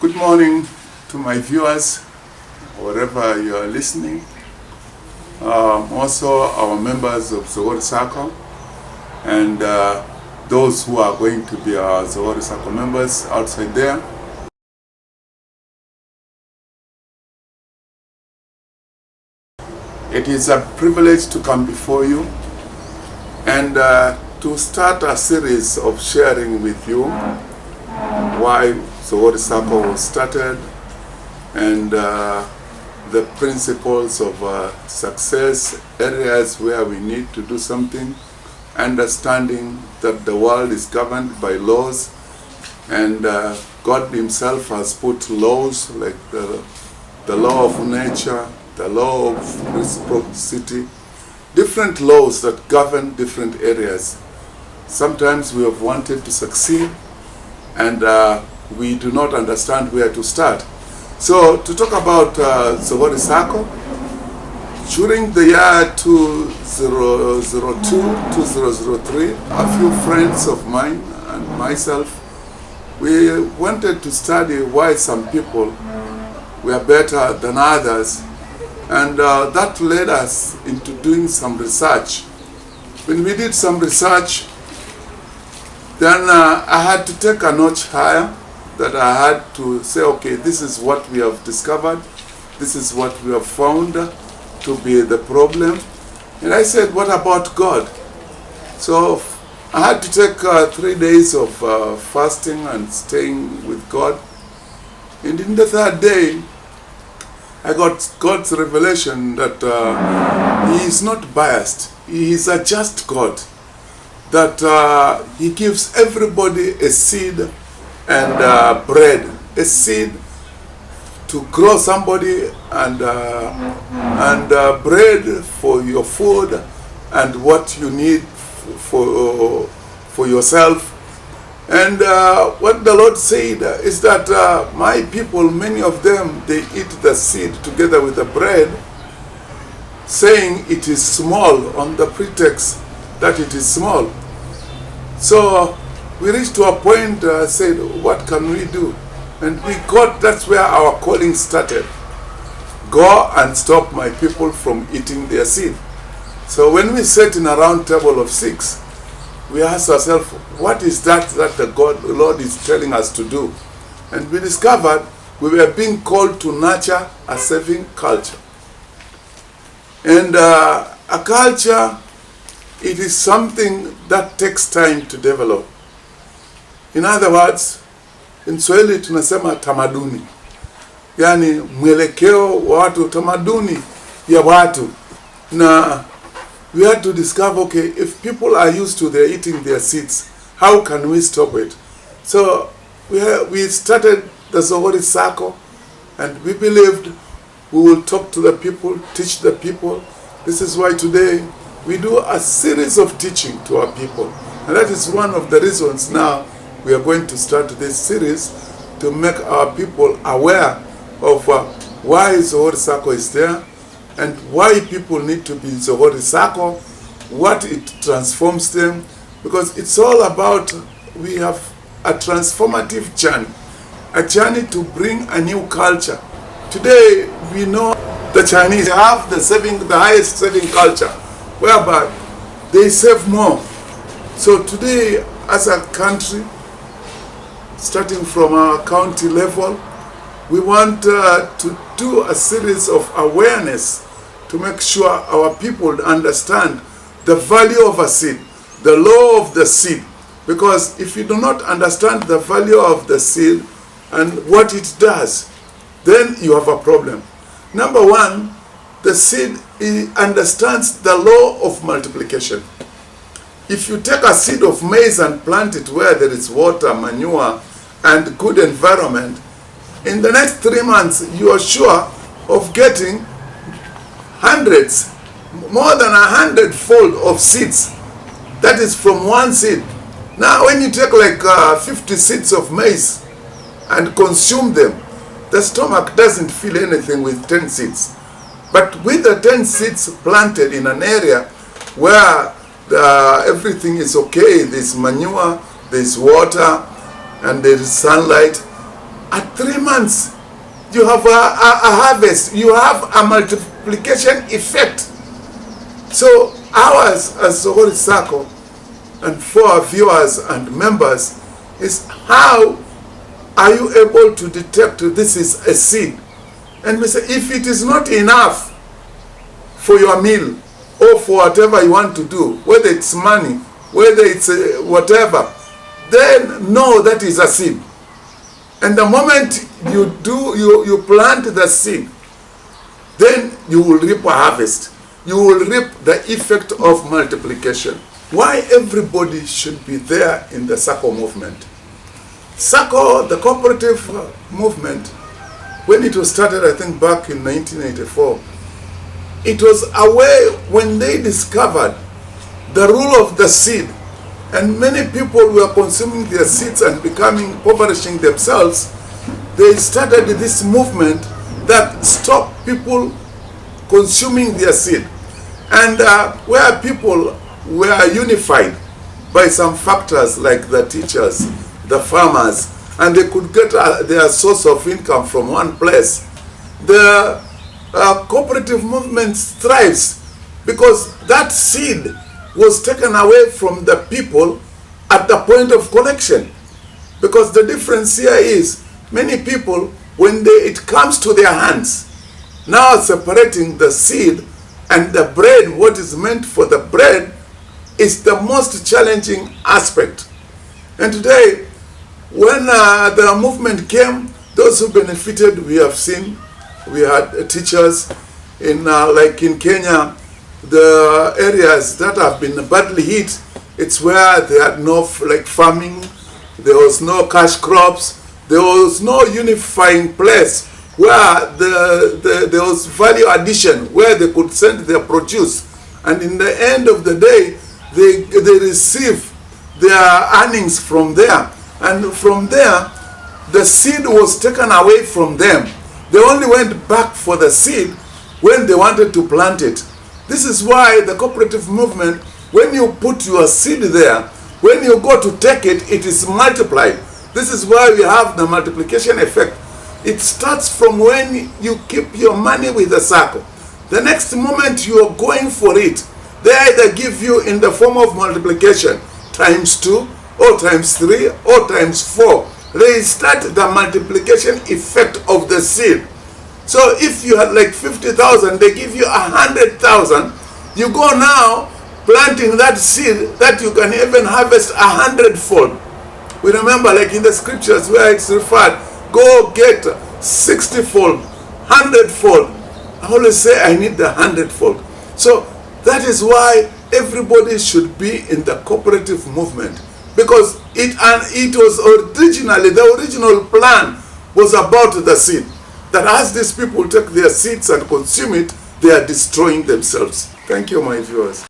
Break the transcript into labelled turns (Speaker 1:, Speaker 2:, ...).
Speaker 1: Good morning to my viewers, wherever you are listening. Also our members of Zoghori Sacco and those who are going to be our Zoghori Sacco members outside there. It is a privilege to come before you and to start a series of sharing with you why Zoghori Sacco was started and the principles of success, areas where we need to do something, understanding that the world is governed by laws and God himself has put laws like the law of nature, the law of reciprocity, different laws that govern different areas. Sometimes we have wanted to succeed and we do not understand where to start. So to talk about Zoghori Sacco, during the year 2002-2003, a few friends of mine and myself, we wanted to study why some people were better than others, and that led us into doing some research. When we did some research, then I had to take a notch higher, that I had to say, okay, this is what we have discovered, this is what we have found to be the problem. And I said, what about God? So I had to take 3 days of fasting and staying with God. And in the third day, I got God's revelation that He is not biased. He is a just God. That He gives everybody a seed and bread, a seed to grow somebody, and bread for your food and what you need for yourself. And what the Lord said is that my people, many of them, they eat the seed together with the bread, saying it is small on the pretext that it is small. So we reached to a point, said, what can we do? And that's where our calling started. Go and stop my people from eating their seed. So when we sat in a round table of 6, we asked ourselves, what is that the Lord is telling us to do? And we discovered we were being called to nurture a saving culture. And a culture, it is something that takes time to develop. In other words, in Swahili tunasema tamaduni, yani mwelekeo wa watu, tamaduni ya watu. Na we had to discover, okay, if people are used to their eating their seeds, how can we stop it? So we started the Zoghori Sacco, and we believed we will talk to the people, teach the people. This is why today we do a series of teaching to our people. And that is one of the reasons now we are going to start this series to make our people aware of why Zoghori Sacco is there and why people need to be in Zoghori Sacco, what it transforms them, because it's all about, we have a transformative journey, a journey to bring a new culture. Today we know the Chinese have the highest saving culture, whereby they save more. So today, as a country, starting from our county level, we want to do a series of awareness to make sure our people understand the value of a seed, the law of the seed. Because if you do not understand the value of the seed and what it does, then you have a problem. Number one, the seed understands the law of multiplication. If you take a seed of maize and plant it where there is water, manure, and good environment, in the next 3 months you are sure of getting hundreds, more than 100-fold of seeds. That is from one seed. Now when you take like 50 seeds of maize and consume them, the stomach doesn't feel anything with 10 seeds. But with the 10 seeds planted in an area where everything is okay, there's manure, there's water, and there is sunlight, At 3 months, you have a harvest. You have a multiplication effect. So ours as Zoghori Sacco, and for our viewers and members, is how are you able to detect this is a seed? And we say, if it is not enough for your meal or for whatever you want to do, whether it's money, whether it's whatever, then know that is a seed. And the moment you plant the seed, then you will reap a harvest. You will reap the effect of multiplication. Why everybody should be there in the Sacco movement? Sacco, the cooperative movement, when it was started, I think back in 1984, it was a way when they discovered the rule of the seed, and many people were consuming their seeds and becoming impoverishing themselves. They started this movement that stopped people consuming their seed, and where people were unified by some factors like the teachers, the farmers, and they could get their source of income from one place. The cooperative movement thrives because that seed was taken away from the people at the point of collection. Because the difference here is, many people, when it comes to their hands, now separating the seed and the bread, what is meant for the bread, is the most challenging aspect. And today, when the movement came, those who benefited, we have seen, we had teachers in, like in Kenya, the areas that have been badly hit, it's where they had no farming, there was no cash crops, there was no unifying place where there was value addition, where they could send their produce, and in the end of the day, they receive their earnings from there. And from there, the seed was taken away from them. They only went back for the seed when they wanted to plant it. This is why the cooperative movement, when you put your seed there, when you go to take it, it is multiplied. This is why we have the multiplication effect. It starts from when you keep your money with the Sacco. The next moment you are going for it, they either give you in the form of multiplication, ×2, or ×3, or ×4. They start the multiplication effect of the seed. So if you had like 50,000, they give you 100,000. You go now planting that seed that you can even harvest 100-fold. We remember, like in the scriptures where it's referred, go get 60-fold, 100-fold. I always say I need the 100-fold. So that is why everybody should be in the cooperative movement, because it was originally, the original plan was about the seed, that as these people take their seeds and consume it, they are destroying themselves. Thank you, my viewers.